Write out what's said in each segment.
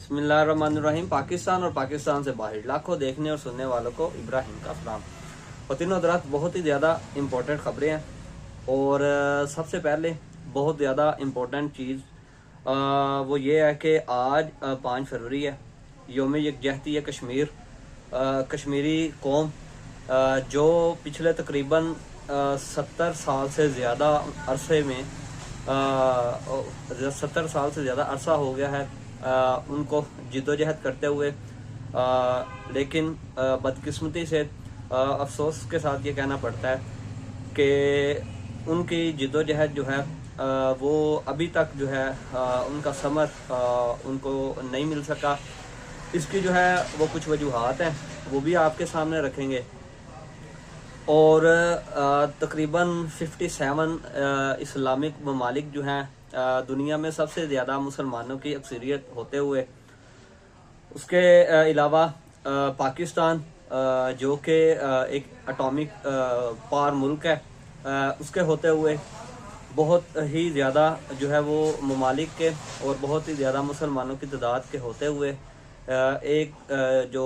बिस्मिल्लाहिर्रहमानिर्रहीम। पाकिस्तान और पाकिस्तान से बाहर लाखों देखने और सुनने वालों को इब्राहिम का सलाम। वतन हज़रात, बहुत ही ज़्यादा इम्पोर्टेंट खबरें हैं और सबसे पहले बहुत ज़्यादा इम्पोर्टेंट चीज़ वो ये है कि आज 5 फरवरी है, योम यकजहती है कश्मीर। कश्मीरी कौम जो पिछले तकरीबन 70 साल से ज़्यादा अरसे में 70 साल से ज़्यादा अरसा हो गया है उनको जिद्दोजहद करते हुए, लेकिन बदकिस्मती से अफसोस के साथ ये कहना पड़ता है कि उनकी जिद्दोजहद जो है वो अभी तक जो है उनका समर उनको नहीं मिल सका। इसकी जो है वो कुछ वजूहात हैं, वो भी आपके सामने रखेंगे। और तकरीबन 57 इस्लामिक ममालिक जो हैं दुनिया में सबसे ज़्यादा मुसलमानों की अक्सरियत होते हुए, उसके अलावा पाकिस्तान जो कि एक एटॉमिक पावर मुल्क है, उसके होते हुए बहुत ही ज़्यादा जो है वो ममालिक के और बहुत ही ज़्यादा मुसलमानों की तादाद के होते हुए एक जो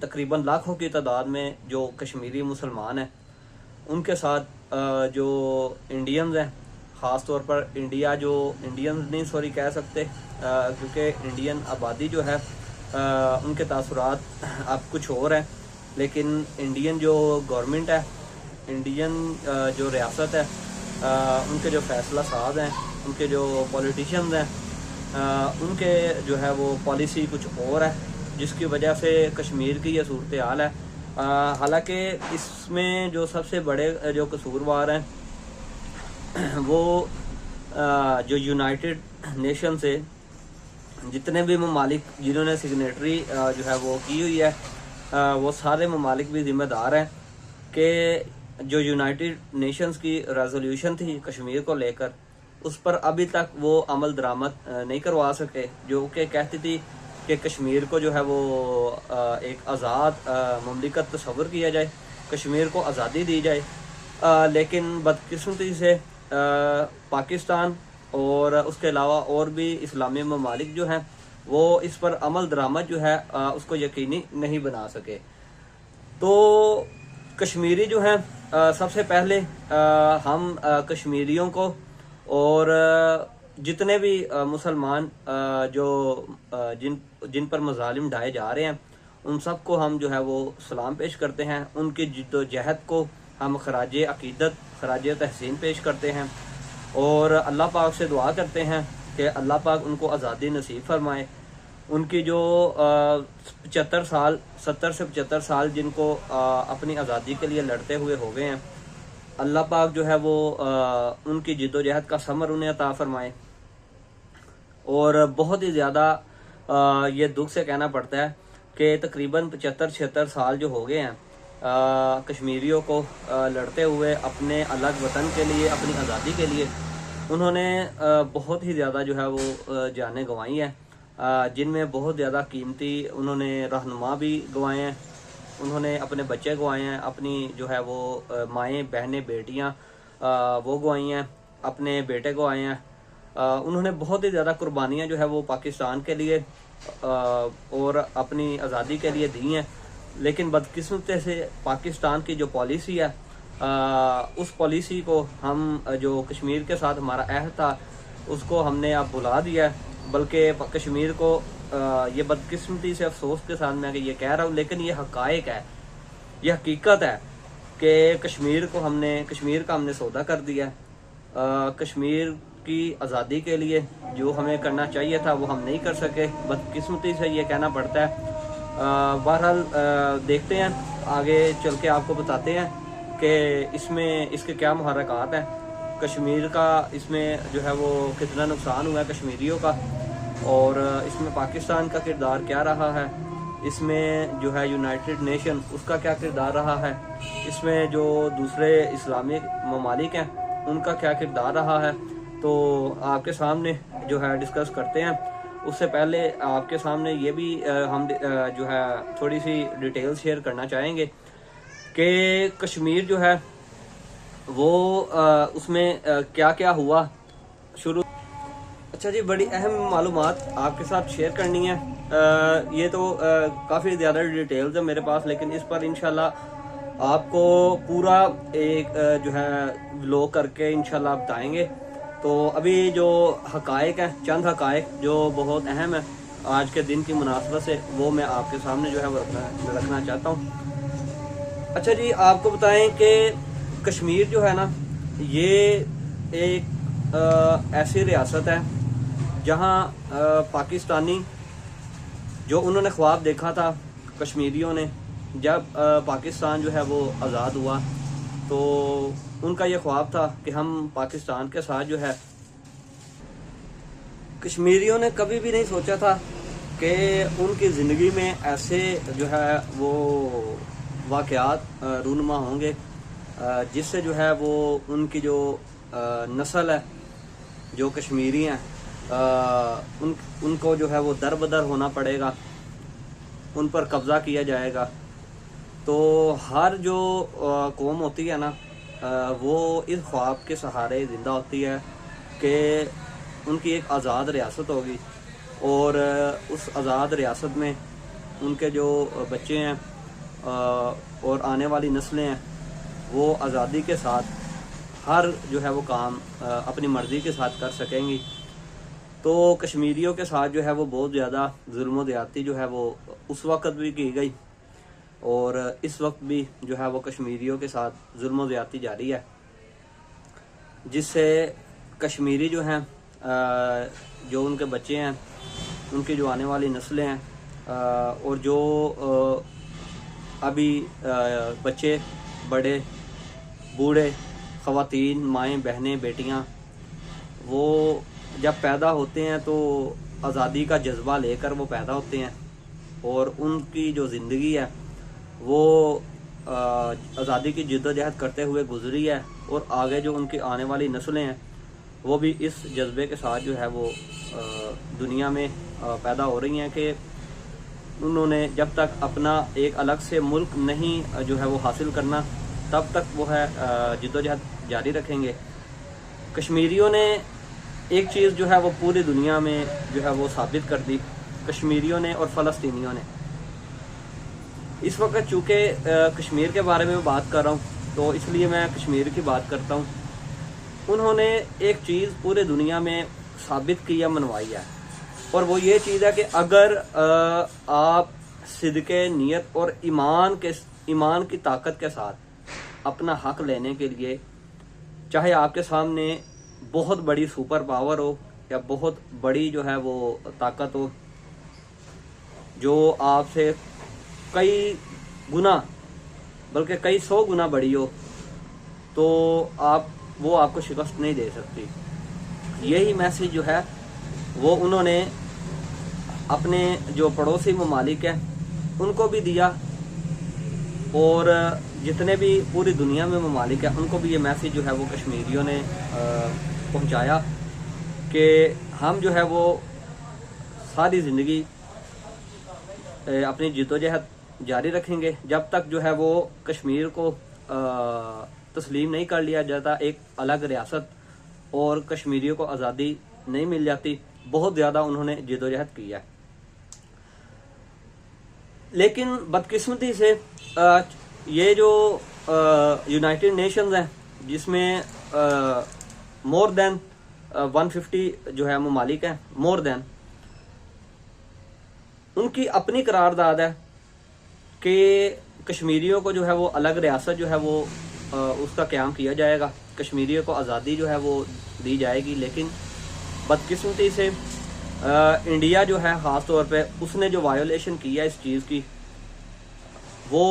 तकरीबन लाखों की तादाद में जो कश्मीरी मुसलमान हैं, उनके साथ जो इंडियंस हैं, ख़ास तौर पर इंडिया जो इंडियंस नहीं सॉरी कह सकते क्योंकि इंडियन आबादी जो है उनके तासुरात अब कुछ और हैं, लेकिन इंडियन जो गवर्नमेंट है, इंडियन जो रियासत है, उनके जो फैसला साज हैं, उनके जो पॉलिटिशियंस हैं, उनके जो है वो पॉलिसी कुछ और है, जिसकी वजह से कश्मीर की ये सूरत हाल है। हालांकि इसमें जो सबसे बड़े जो कसूरवार हैं वो जो यूनाइटेड नेशन से जितने भी ममालिक जिन्होंने सिग्नेटरी जो है वो की हुई है, वो सारे ममालिक भी जिम्मेदार हैं कि जो यूनाइटेड नेशंस की रेजोल्यूशन थी कश्मीर को लेकर, उस पर अभी तक वो अमल दरामद नहीं करवा सके, जो कि कहती थी कि कश्मीर को जो है वो एक आज़ाद ममलिकत तस्वर किया जाए, कश्मीर को आज़ादी दी जाए। लेकिन बदकिस्मती से पाकिस्तान और उसके अलावा और भी इस्लामी ममालिक जो हैं वो इस पर अमल दरामद जो है उसको यकीनी नहीं बना सके। तो कश्मीरी जो हैं, सबसे पहले हम कश्मीरियों को और जितने भी मुसलमान जो जिन पर मजालिम ढाए जा रहे हैं, उन सब को हम जो है वो सलाम पेश करते हैं। उनकी जिद्दोजहद को हम खराज अकीदत, खराज तहसीन पेश करते हैं और अल्लाह पाक से दुआ करते हैं कि अल्लाह पाक उनको आज़ादी नसीब फरमाए। उनकी जो 75 साल 70 से 75 साल जिनको अपनी आज़ादी के लिए लड़ते हुए हो गए हैं, अल्लाह पाक जो है वो उनकी जिद्दोजहद का समर उन्हें अता फरमाए। और बहुत ही ज़्यादा ये दुख से कहना पड़ता है कि तकरीबन 75-76 साल जो हो गए हैं कश्मीरियों को लड़ते हुए अपने अलग वतन के लिए, अपनी आज़ादी के लिए। उन्होंने बहुत ही ज़्यादा जो है वो जानें गंवाई हैं, जिनमें बहुत ज़्यादा कीमती उन्होंने रहनुमा भी गंवाए हैं, उन्होंने अपने बच्चे गंवाए हैं, अपनी जो है वो माएँ बहनें बेटियाँ वो गंवाई हैं, अपने बेटे गंवाए हैं। उन्होंने बहुत ही ज़्यादा कुर्बानियाँ जो है वो पाकिस्तान के लिए और अपनी आज़ादी के लिए दी हैं। लेकिन बदकिस्मती से पाकिस्तान की जो पॉलिसी है, उस पॉलिसी को हम जो कश्मीर के साथ हमारा अहद था उसको हमने अब भुला दिया है। बल्कि कश्मीर को ये बदकिस्मती से अफसोस के साथ मैं ये कह रहा हूँ, लेकिन ये हकायक है, ये हकीकत है कि कश्मीर का हमने सौदा कर दिया है। कश्मीर की आज़ादी के लिए जो हमें करना चाहिए था वो हम नहीं कर सके, बदकिस्मती से ये कहना पड़ता है। बहरहाल देखते हैं, आगे चल के आपको बताते हैं कि इसमें इसके क्या मुहर्रकात हैं, कश्मीर का इसमें जो है वो कितना नुकसान हुआ है कश्मीरियों का, और इसमें पाकिस्तान का किरदार क्या रहा है, इसमें जो है यूनाइटेड नेशन उसका क्या किरदार रहा है, इसमें जो दूसरे इस्लामिक ममालिक हैं उनका क्या किरदार रहा है। तो आपके सामने जो है डिस्कस करते हैं। उससे पहले आपके सामने ये भी हम जो है थोड़ी सी डिटेल शेयर करना चाहेंगे कि कश्मीर जो है वो उसमें क्या क्या हुआ शुरू। अच्छा जी, बड़ी अहम मालूमात आपके साथ शेयर करनी है। ये तो काफ़ी ज़्यादा डिटेल्स है मेरे पास, लेकिन इस पर इंशाल्लाह आपको पूरा एक जो है व्लॉग करके इंशाल्लाह बताएंगे। तो अभी जो हकायक है, चंद हकायक जो बहुत अहम है आज के दिन की मुनासबत से, वो मैं आपके सामने जो है वो रखना चाहता हूँ। अच्छा जी, आपको बताएं कि कश्मीर जो है ना, ये एक ऐसी रियासत है जहाँ पाकिस्तानी जो उन्होंने ख्वाब देखा था कश्मीरियों ने, जब पाकिस्तान जो है वो आज़ाद हुआ, तो उनका ये ख्वाब था कि हम पाकिस्तान के साथ जो है, कश्मीरियों ने कभी भी नहीं सोचा था कि उनकी ज़िंदगी में ऐसे जो है वो वाक़यात रूनुमा होंगे जिससे जो है वो उनकी जो नस्ल है, जो कश्मीरी हैं, उनको जो है वो दर बदर होना पड़ेगा, उन पर कब्ज़ा किया जाएगा। तो हर जो कौम होती है ना, वो इस ख्वाब के सहारे ज़िंदा होती है कि उनकी एक आज़ाद रियासत होगी, और उस आज़ाद रियासत में उनके जो बच्चे हैं और आने वाली नस्लें हैं, वो आज़ादी के साथ हर जो है वो काम अपनी मर्ज़ी के साथ कर सकेंगी। तो कश्मीरियों के साथ जो है वो बहुत ज़्यादा जुल्म ज़्यादती जो है वो उस वक़्त भी की गई, और इस वक्त भी जो है वो कश्मीरियों के साथ जुल्म ज़्यादती जारी है, जिससे कश्मीरी जो हैं, जो उनके बच्चे हैं, उनकी जो आने वाली नस्लें हैं, और जो अभी बच्चे, बड़े, बूढ़े, ख़वातीन, माएँ, बहनें, बेटियाँ, वो जब पैदा होते हैं तो आज़ादी का जज्बा लेकर वो पैदा होते हैं, और उनकी जो ज़िंदगी है वो आज़ादी की जद्दोजहद करते हुए गुजरी है, और आगे जो उनकी आने वाली नस्लें हैं वो भी इस जज्बे के साथ जो है वो दुनिया में पैदा हो रही हैं कि उन्होंने जब तक अपना एक अलग से मुल्क नहीं जो है वो हासिल करना, तब तक वो है जद्दोजहद जारी रखेंगे। कश्मीरियों ने एक चीज़ जो है वो पूरी दुनिया में जो है वो साबित कर दी, कश्मीरियों ने और फ़लस्तीनियों ने। इस वक्त चूँकि कश्मीर के बारे में बात कर रहा हूँ, तो इसलिए मैं कश्मीर की बात करता हूँ। उन्होंने एक चीज़ पूरे दुनिया में साबित की या मनवाई है, और वो ये चीज़ है कि अगर आप सिद्क़े नियत और ईमान की ताकत के साथ अपना हक लेने के लिए, चाहे आपके सामने बहुत बड़ी सुपर पावर हो या बहुत बड़ी जो है वो ताकत हो जो आपसे कई गुना, बल्कि कई 100 गुना बड़ी हो, तो वो आपको शिकस्त नहीं दे सकती। यही मैसेज जो है वो उन्होंने अपने जो पड़ोसी ममालिक हैं उनको भी दिया, और जितने भी पूरी दुनिया में ममालिक हैं उनको भी ये मैसेज जो है वो कश्मीरियों ने पहुंचाया कि हम जो है वो सारी ज़िंदगी अपनी जद्दोजहद जारी रखेंगे जब तक जो है वो कश्मीर को तस्लीम नहीं कर लिया जाता एक अलग रियासत, और कश्मीरियों को आज़ादी नहीं मिल जाती। बहुत ज़्यादा उन्होंने जद्दोजहद की है, लेकिन बदकिस्मती से ये जो यूनाइटेड नेशंस है, जिसमें मोर देन 150 जो है ममालिक हैं, मोर देन, उनकी अपनी करारदाद है कि कश्मीरियों को जो है वो अलग रियासत जो है वो उसका क़याम किया जाएगा, कश्मीरियों को आज़ादी जो है वो दी जाएगी। लेकिन बदकिस्मती से इंडिया जो है ख़ास तौर पे उसने जो वायोलेशन किया इस चीज़ की, वो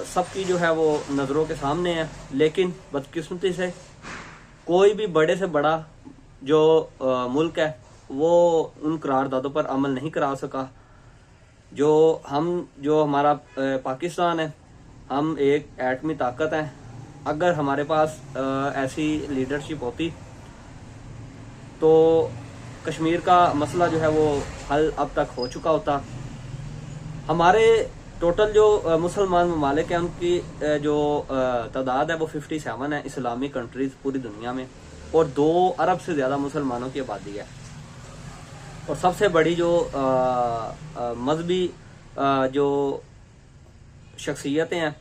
सबकी जो है वो नज़रों के सामने है। लेकिन बदकिस्मती से कोई भी बड़े से बड़ा जो मुल्क है वो उन करारदादों पर अमल नहीं करा सका। जो हमारा पाकिस्तान है, हम एक एटमी ताकत है, अगर हमारे पास ऐसी लीडरशिप होती तो कश्मीर का मसला जो है वो हल अब तक हो चुका होता। हमारे टोटल जो मुसलमान ममालिक हैं उनकी जो तादाद है वो 57 है, इस्लामिक कंट्रीज़ पूरी दुनिया में, और 2 अरब से ज़्यादा मुसलमानों की आबादी है। और सबसे बड़ी जो मजहबी जो शख्सियतें हैं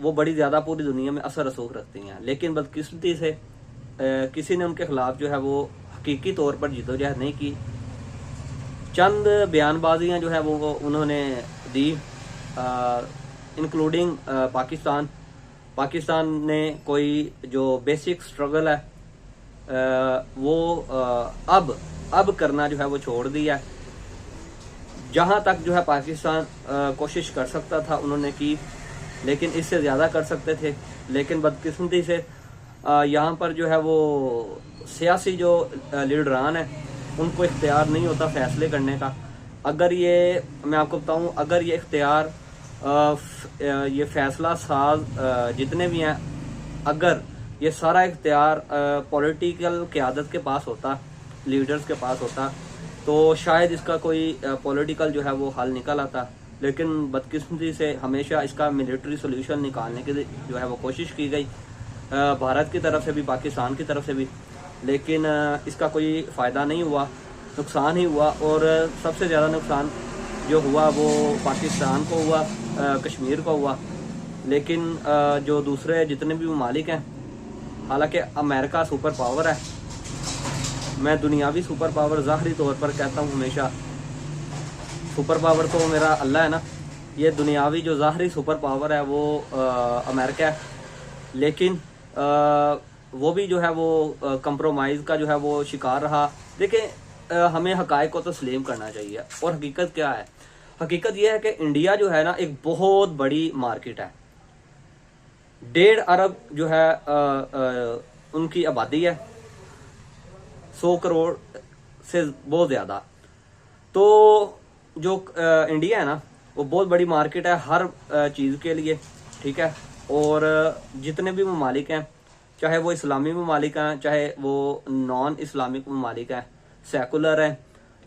वो बड़ी ज़्यादा पूरी दुनिया में असर रसूख रखती हैं, लेकिन बदकिस्मती से किसी ने उनके ख़िलाफ़ जो है वो हकीकी तौर पर जद्दोजहद नहीं की। चंद बयानबाजियाँ जो है वो उन्होंने दी, इंक्लूडिंग पाकिस्तान ने कोई जो बेसिक स्ट्रगल है वो अब करना जो है वो छोड़ दिया। जहाँ तक जो है पाकिस्तान कोशिश कर सकता था उन्होंने की, लेकिन इससे ज़्यादा कर सकते थे। लेकिन बदकिस्मती से यहाँ पर जो है वो सियासी जो लीडरान है उनको इख्तियार नहीं होता फैसले करने का। अगर ये मैं आपको बताऊँ, अगर ये इख्तियार ये फैसला साज जितने भी हैं, अगर ये सारा इख्तियार पॉलिटिकल क़यादत के पास होता, लीडर्स के पास होता, तो शायद इसका कोई पॉलिटिकल जो है वो हल निकल आता। लेकिन बदकिस्मती से हमेशा इसका मिलिट्री सोल्यूशन निकालने की जो है वो कोशिश की गई, भारत की तरफ से भी पाकिस्तान की तरफ से भी, लेकिन इसका कोई फ़ायदा नहीं हुआ, नुकसान ही हुआ। और सबसे ज़्यादा नुकसान जो हुआ वो पाकिस्तान को हुआ, कश्मीर को हुआ। लेकिन जो दूसरे जितने भी ममालिक हैं, हालांकि अमेरिका सुपर पावर है, मैं दुनियावी सुपर पावर ज़ाहरी तौर पर कहता हूँ हमेशा, सुपर पावर तो मेरा अल्लाह है ना, ये दुनियावी जो ज़ाहरी सुपर पावर है वो अमेरिका है। लेकिन वो भी जो है वो कंप्रोमाइज़ का जो है वो शिकार रहा। देखिए हमें हक़ाइक़ को तस्लीम करना चाहिए। और हकीकत क्या है? हकीकत यह है कि इंडिया जो है ना एक बहुत बड़ी मार्केट है। 1.5 अरब जो है उनकी आबादी है, 100 करोड़ से बहुत ज़्यादा। तो जो इंडिया है ना वो बहुत बड़ी मार्केट है हर चीज़ के लिए, ठीक है। और जितने भी ममालिक हैं, चाहे वो इस्लामी ममालिक हैं, चाहे वो नॉन इस्लामिक ममालिक हैं, सेकुलर हैं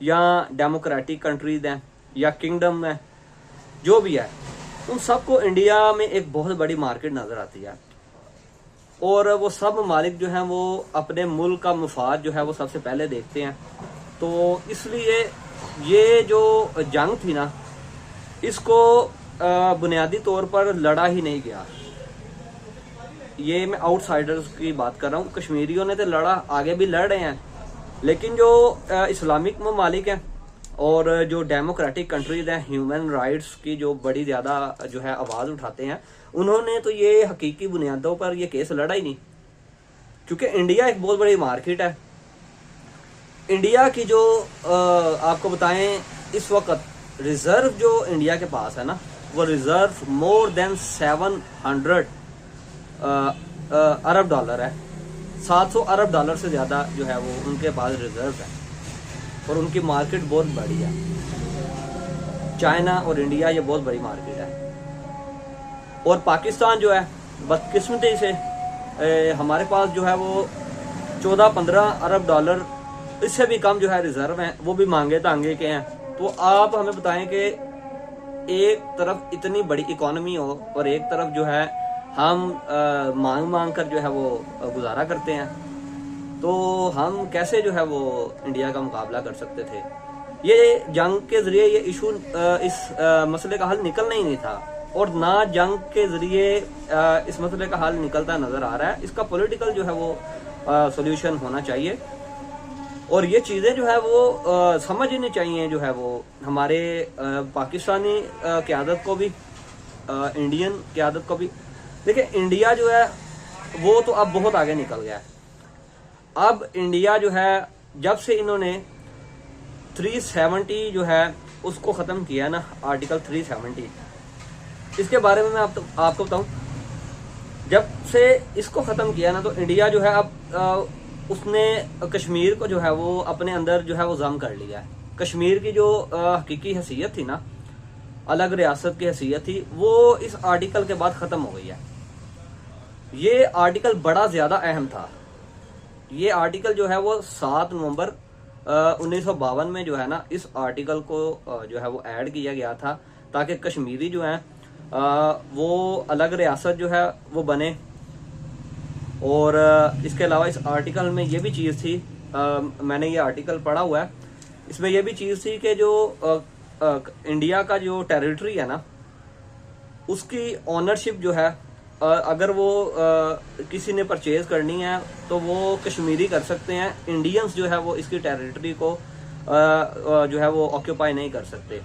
या डेमोक्रेटिक कंट्रीज़ हैं या किंगडम हैं, जो भी है, उन सबको इंडिया में एक बहुत बड़ी मार्केट नज़र आती है। और वो सब ममालिक जो हैं वो अपने मुल्क का मुफाद जो है वो सबसे पहले देखते हैं। तो इसलिए ये जो जंग थी ना, इसको बुनियादी तौर पर लड़ा ही नहीं गया। ये मैं आउटसाइडर्स की बात कर रहा हूँ, कश्मीरियों ने तो लड़ा, आगे भी लड़ रहे हैं, लेकिन जो इस्लामिक ममालिक हैं और जो डेमोक्रेटिक कंट्रीज हैं, ह्यूमन राइट्स की जो बड़ी ज़्यादा जो है आवाज़ उठाते हैं, उन्होंने तो ये हकीकी बुनियादों पर ये केस लड़ा ही नहीं। क्योंकि इंडिया एक बहुत बड़ी मार्केट है। इंडिया की जो आपको बताएं, इस वक्त रिजर्व जो इंडिया के पास है ना, वो रिजर्व मोर देन 700 अरब डॉलर है। 700 अरब डॉलर से ज़्यादा जो है वो उनके पास रिजर्व है। और उनकी मार्केट बहुत बड़ी है। चाइना और इंडिया ये बहुत बड़ी मार्केट है। और पाकिस्तान जो है बदकिस्मती से हमारे पास जो है वो 14-15 अरब डॉलर, इससे भी कम जो है रिजर्व हैं, वो भी मांगे तांगे के हैं। तो आप हमें बताएं कि एक तरफ इतनी बड़ी इकोनॉमी हो और एक तरफ जो है हम मांग कर जो है वो गुजारा करते हैं, तो हम कैसे जो है वो इंडिया का मुकाबला कर सकते थे? ये जंग के ज़रिए ये इशू, इस मसले का हल निकलना ही नहीं था। और ना जंग के ज़रिए इस मसले का हल निकलता नज़र आ रहा है। इसका पॉलिटिकल जो है वो सॉल्यूशन होना चाहिए। और ये चीज़ें जो है वो समझनी चाहिए जो है वो हमारे पाकिस्तानी क़यादत को भी, इंडियन क़यादत को भी। देखिए इंडिया जो है वो तो अब बहुत आगे निकल गया है। अब इंडिया जो है जब से इन्होंने 370 जो है उसको ख़त्म किया ना, आर्टिकल 370, इसके बारे में मैं आपको बताऊं, जब से इसको ख़त्म किया ना तो इंडिया जो है अब उसने कश्मीर को जो है वो अपने अंदर जो है वो जम कर लिया है। कश्मीर की जो हकीकी हैसियत थी ना, अलग रियासत की हैसियत थी, वो इस आर्टिकल के बाद ख़त्म हो गई है। ये आर्टिकल बड़ा ज़्यादा अहम था। ये आर्टिकल जो है वो 7 नवंबर 1952 में जो है ना, इस आर्टिकल को जो है वो ऐड किया गया था ताकि कश्मीरी जो है वो अलग रियासत जो है वो बने। और इसके अलावा इस आर्टिकल में ये भी चीज़ थी मैंने ये आर्टिकल पढ़ा हुआ है, इसमें यह भी चीज़ थी कि जो इंडिया का जो टेरिटरी है ना, उसकी ऑनरशिप जो है अगर वो किसी ने परचेज करनी है तो वो कश्मीरी कर सकते हैं। इंडियंस जो है वो इसकी टेरिटरी को जो है वो ऑक्यूपाई नहीं कर सकते।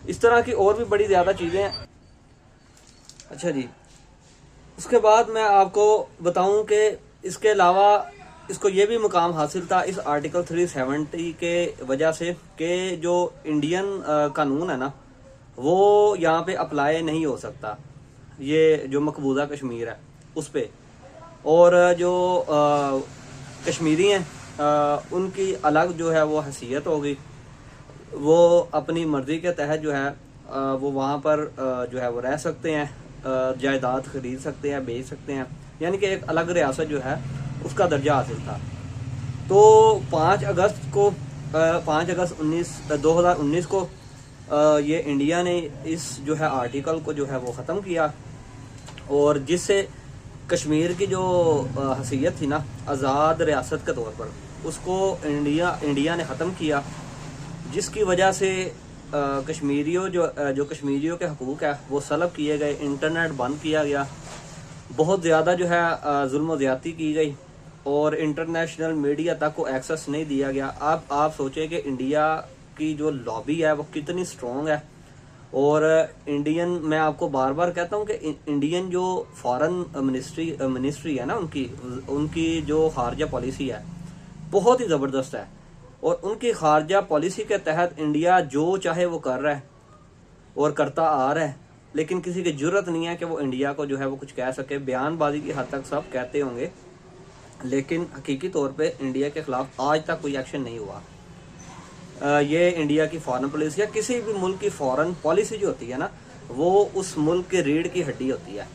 इस तरह की और भी बड़ी ज़्यादा चीज़ें हैं। अच्छा जी, उसके बाद मैं आपको बताऊं कि इसके अलावा इसको ये भी मुकाम हासिल था इस आर्टिकल 370 के वजह से कि जो इंडियन कानून है ना, वो यहाँ पे अप्लाई नहीं हो सकता, ये जो मकबूजा कश्मीर है उस पे। और जो कश्मीरी हैं उनकी अलग जो है वो हैसियत होगी, वो अपनी मर्जी के तहत जो है वो वहाँ पर जो है वो रह सकते हैं, जायदाद खरीद सकते हैं, बेच सकते हैं, यानी कि एक अलग रियासत जो है उसका दर्जा हासिल था। तो 5 अगस्त 2019 को ये इंडिया ने इस जो है आर्टिकल को जो है वो ख़त्म किया, और जिससे कश्मीर की जो हैसियत थी ना आज़ाद रियासत के तौर पर, उसको इंडिया ने ख़त्म किया, जिसकी वजह से कश्मीरियों जो कश्मीरियों के हकूक़ है वो सलब किए गए, इंटरनेट बंद किया गया, बहुत ज़्यादा जो है जुल्म व ज़्यादती की गई, और इंटरनेशनल मीडिया तक को एक्सेस नहीं दिया गया। आप सोचें कि इंडिया की जो लॉबी है वो कितनी स्ट्रॉन्ग है। और मैं आपको बार बार कहता हूँ कि इंडियन जो फॉरेन मिनिस्ट्री है ना, उनकी जो खारजा पॉलिसी है बहुत ही ज़बरदस्त है, और उनकी खारजा पॉलिसी के तहत इंडिया जो चाहे वो कर रहा है और करता आ रहा है, लेकिन किसी की जरूरत नहीं है कि वो इंडिया को जो है वो कुछ कह सके। बयानबाजी की हद तक सब कहते होंगे, लेकिन हकीकी तौर पे इंडिया के खिलाफ आज तक कोई एक्शन नहीं हुआ। ये इंडिया की फॉरेन पॉलिसी या किसी भी मुल्क की फॉरेन पॉलिसी जो होती है ना, वो उस मुल्क के रीढ़ की हड्डी होती है।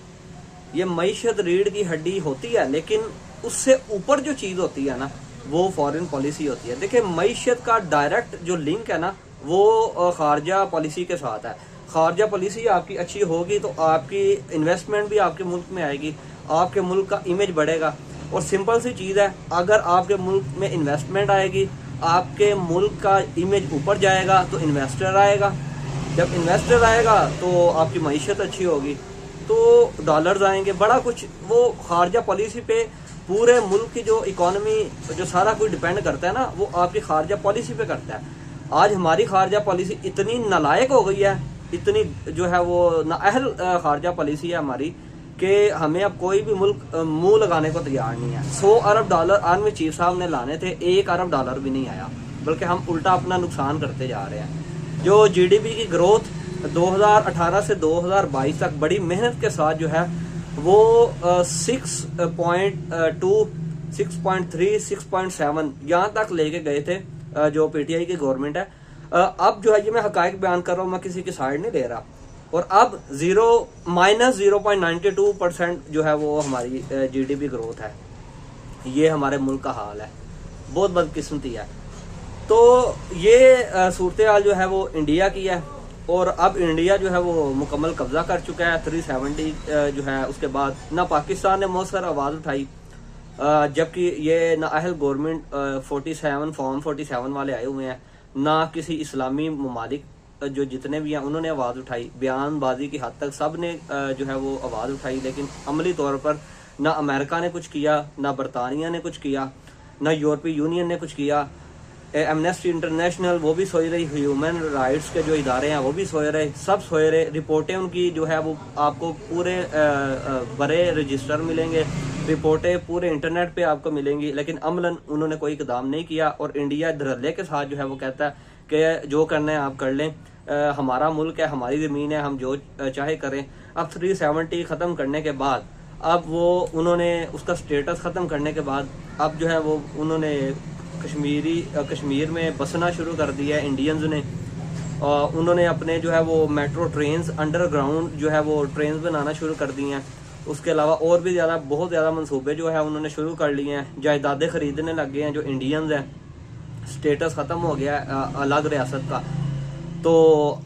ये मईशत रीढ़ की हड्डी होती है, लेकिन उससे ऊपर जो चीज़ होती है ना वो फॉरेन पॉलिसी होती है। देखिए, मईशत का डायरेक्ट जो लिंक है ना वो खारजा पॉलिसी के साथ है। खारजा पॉलिसी आपकी अच्छी होगी तो आपकी इन्वेस्टमेंट भी आपके मुल्क में आएगी, आपके मुल्क का इमेज बढ़ेगा। और सिंपल सी चीज़ है, अगर आपके मुल्क में इन्वेस्टमेंट आएगी, आपके मुल्क का इमेज ऊपर जाएगा तो इन्वेस्टर आएगा, जब इन्वेस्टर आएगा तो आपकी मईशत अच्छी होगी, तो डॉलर्स आएंगे, बड़ा कुछ। वो खारजा पॉलिसी पे पूरे मुल्क की जो इकोनॉमी, जो सारा कुछ डिपेंड करता है ना, वो आपकी खारजा पॉलिसी पे करता है। आज हमारी खारजा पॉलिसी इतनी नालायक हो गई है, इतनी जो है वो नाअहल खारजा पॉलिसी है हमारी, कि हमें अब कोई भी मुल्क मुंह लगाने को तैयार नहीं है। 100 अरब डॉलर आर्मी चीफ साहब ने लाने थे, 1 अरब डॉलर भी नहीं आया, बल्कि हम उल्टा अपना नुकसान करते जा रहे हैं। जो GDP की ग्रोथ 2018 से 2022 तक बड़ी मेहनत के साथ जो है वो 6.2, 6.3, 6.7 यहाँ तक लेके गए थे जो PTI की गवर्नमेंट है। अब जो है, ये मैं हकायक बयान कर रहा हूँ, मैं किसी की साइड नहीं ले रहा। और अब -0.92% जो है वो हमारी GDP ग्रोथ है। ये हमारे मुल्क का हाल है, बहुत बदकिस्मती है। तो ये सूरत हाल जो है वो इंडिया की है, और अब इंडिया जो है वो मुकम्मल कब्जा कर चुका है। 370 जो है उसके बाद ना पाकिस्तान ने मौसर आवाज़ उठाई, जबकि ये नाअहल गवर्नमेंट 47 फॉर्म 47 वाले आए हुए हैं, ना किसी इस्लामी ममालिक जो जितने भी हैं उन्होंने आवाज़ उठाई। बयानबाजी की हद तक सब ने जो है वो आवाज़ उठाई, लेकिन अमली तौर पर ना अमेरिका ने कुछ किया, ना बरतानिया ने कुछ किया, ना यूरोपीय यूनियन ने कुछ किया। एमनेस्टी इंटरनेशनल वो भी सोए रही, ह्यूमन राइट्स के जो इदारे हैं वो भी सोए रहे, सब सोए रहे। रिपोर्टें उनकी जो है वो आपको पूरे बड़े रजिस्टर मिलेंगे, रिपोर्टें पूरे इंटरनेट पे आपको मिलेंगी, लेकिन अमलन उन्होंने कोई इकदाम नहीं किया। और इंडिया धड़ल्ले के साथ जो है वो कहता है कि जो करना है आप कर लें, हमारा मुल्क है, हमारी ज़मीन है, हम जो चाहे करें। अब 370 ख़त्म करने के बाद, अब वो उन्होंने उसका स्टेटस ख़त्म करने के बाद, अब जो है वो उन्होंने कश्मीर में बसना शुरू कर दिया है इंडियंस ने। उन्होंने अपने जो है वो मेट्रो ट्रेन्स, अंडरग्राउंड जो है वो ट्रेन्स बनाना शुरू कर दी हैं। उसके अलावा और भी बहुत ज़्यादा मंसूबे जो है उन्होंने शुरू कर लिए हैं। जायदादें ख़रीदने लग गए हैं जो इंडियंस हैं। स्टेटस ख़त्म हो गया है अलग रियासत का। तो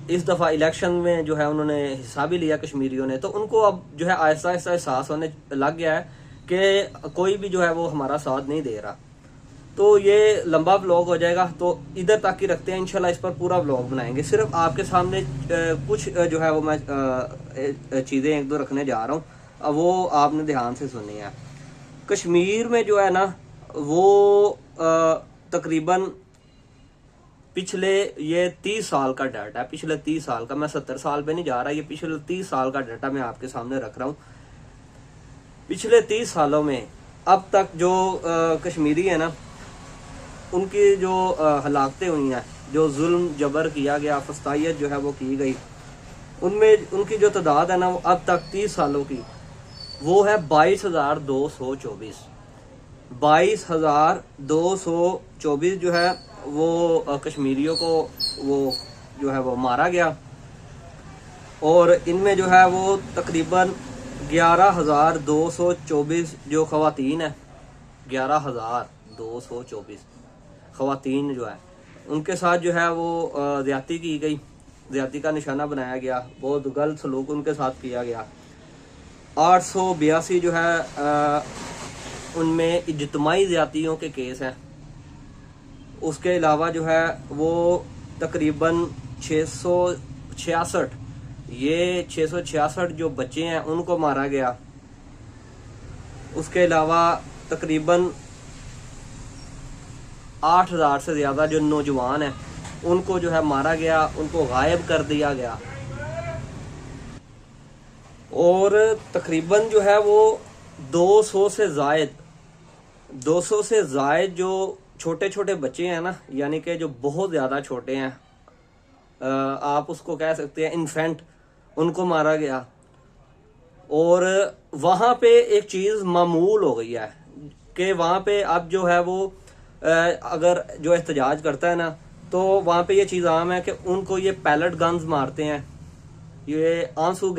इस दफ़ा इलेक्शन में जो है उन्होंने हिस्सा भी लिया कश्मीरियों ने, तो उनको अब जो है आहिस्ता आहिस्ता एहसास होने लग गया है कि कोई भी जो है वो हमारा साथ नहीं दे रहा। तो ये लंबा व्लॉग हो जाएगा, तो इधर तक ही रखते हैं। इंशाल्लाह इस पर पूरा व्लॉग बनाएंगे। सिर्फ आपके सामने कुछ जो है वो मैं चीज़ें एक दो रखने जा रहा हूँ, वो आपने ध्यान से सुननी है। कश्मीर में जो है ना वो तकरीबन पिछले ये 30 साल का डाटा है, पिछले 30 साल का, मैं 70 साल पे नहीं जा रहा, ये पिछले 30 साल का डाटा मैं आपके सामने रख रहा हूँ। पिछले 30 सालों में अब तक जो कश्मीरी है ना, उनकी जो हलाकतें हुई हैं, जो जुल्म जबर किया गया, फस्तायत जो है वो की गई, उनमें उनकी जो तादाद है ना वो अब तक 30 सालों की वो है 22,224। 22,224 जो है वो कश्मीरियों को वो जो है वो मारा गया, और इनमें जो है वो तकरीबन 11,224 जो ख़वातीन है, 11,224 ख़वातीन जो है उनके साथ जो है वो ज़्यादती की गई, ज़्यादती का निशाना बनाया गया, बहुत गलत सलूक उनके साथ किया गया। 882 जो है उनमें इज्तिमाई ज़्यादतियों के केस हैं। उसके अलावा जो है वो तकरीबन 666 ये 666 जो बच्चे हैं उनको मारा गया। उसके अलावा तकरीबन 8,000 से ज़्यादा जो नौजवान हैं उनको जो है मारा गया, उनको गायब कर दिया गया। और तकरीबन जो है वो 200 से ज़ायद जो छोटे छोटे बच्चे हैं ना, यानी कि जो बहुत ज़्यादा छोटे हैं, आप उसको कह सकते हैं इन्फेंट, उनको मारा गया। और वहाँ पे एक चीज़ मामूल हो गई है कि वहाँ पे अब जो है वो अगर जो एहतजाज करता है ना, तो वहाँ पे ये चीज़ आम है कि उनको ये पैलेट गन्स मारते हैं, ये आंसू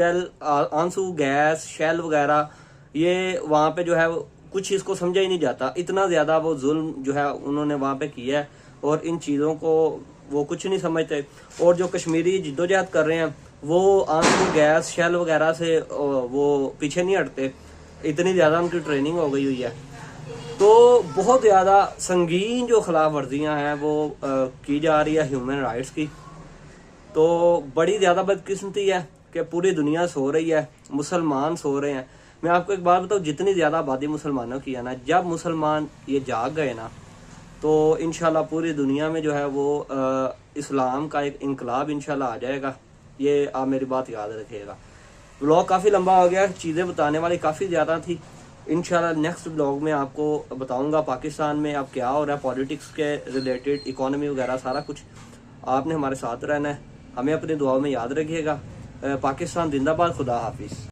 गैस शेल वगैरह, ये वहाँ पे जो है कुछ इसको समझा ही नहीं जाता। इतना ज़्यादा वो जुल्म जो है उन्होंने वहाँ पे किया है, और इन चीज़ों को वो कुछ नहीं समझते। और जो कश्मीरी जिद्दोजहद कर रहे हैं वो आंसू गैस शेल वगैरह से वो पीछे नहीं हटते, इतनी ज़्यादा उनकी ट्रेनिंग हो गई हुई है। तो बहुत ज़्यादा संगीन जो खिलाफ वर्जियाँ हैं वो की जा रही है ह्यूमन राइट्स की। तो बड़ी ज़्यादा बदकिस्मती है कि पूरी दुनिया सो रही है, मुसलमान सो रहे हैं। मैं आपको एक बात बताऊँ, जितनी ज़्यादा आबादी मुसलमानों की है ना, जब मुसलमान ये जाग गए ना, तो इंशाल्लाह पूरी दुनिया में जो है वो इस्लाम का एक इनकलाब इंशाल्लाह आ जाएगा। ये आप मेरी बात याद रखिएगा। व्लॉग काफ़ी लंबा हो गया, चीज़ें बताने वाली काफ़ी ज़्यादा थी। इंशाल्लाह नेक्स्ट व्लॉग में आपको बताऊंगा पाकिस्तान में अब क्या हो रहा है, पॉलिटिक्स के रिलेटेड, इकोनॉमी वगैरह सारा कुछ। आपने हमारे साथ रहना है, हमें अपनी दुआओं में याद रखिएगा। पाकिस्तान जिंदाबाद, खुदा हाफिज़।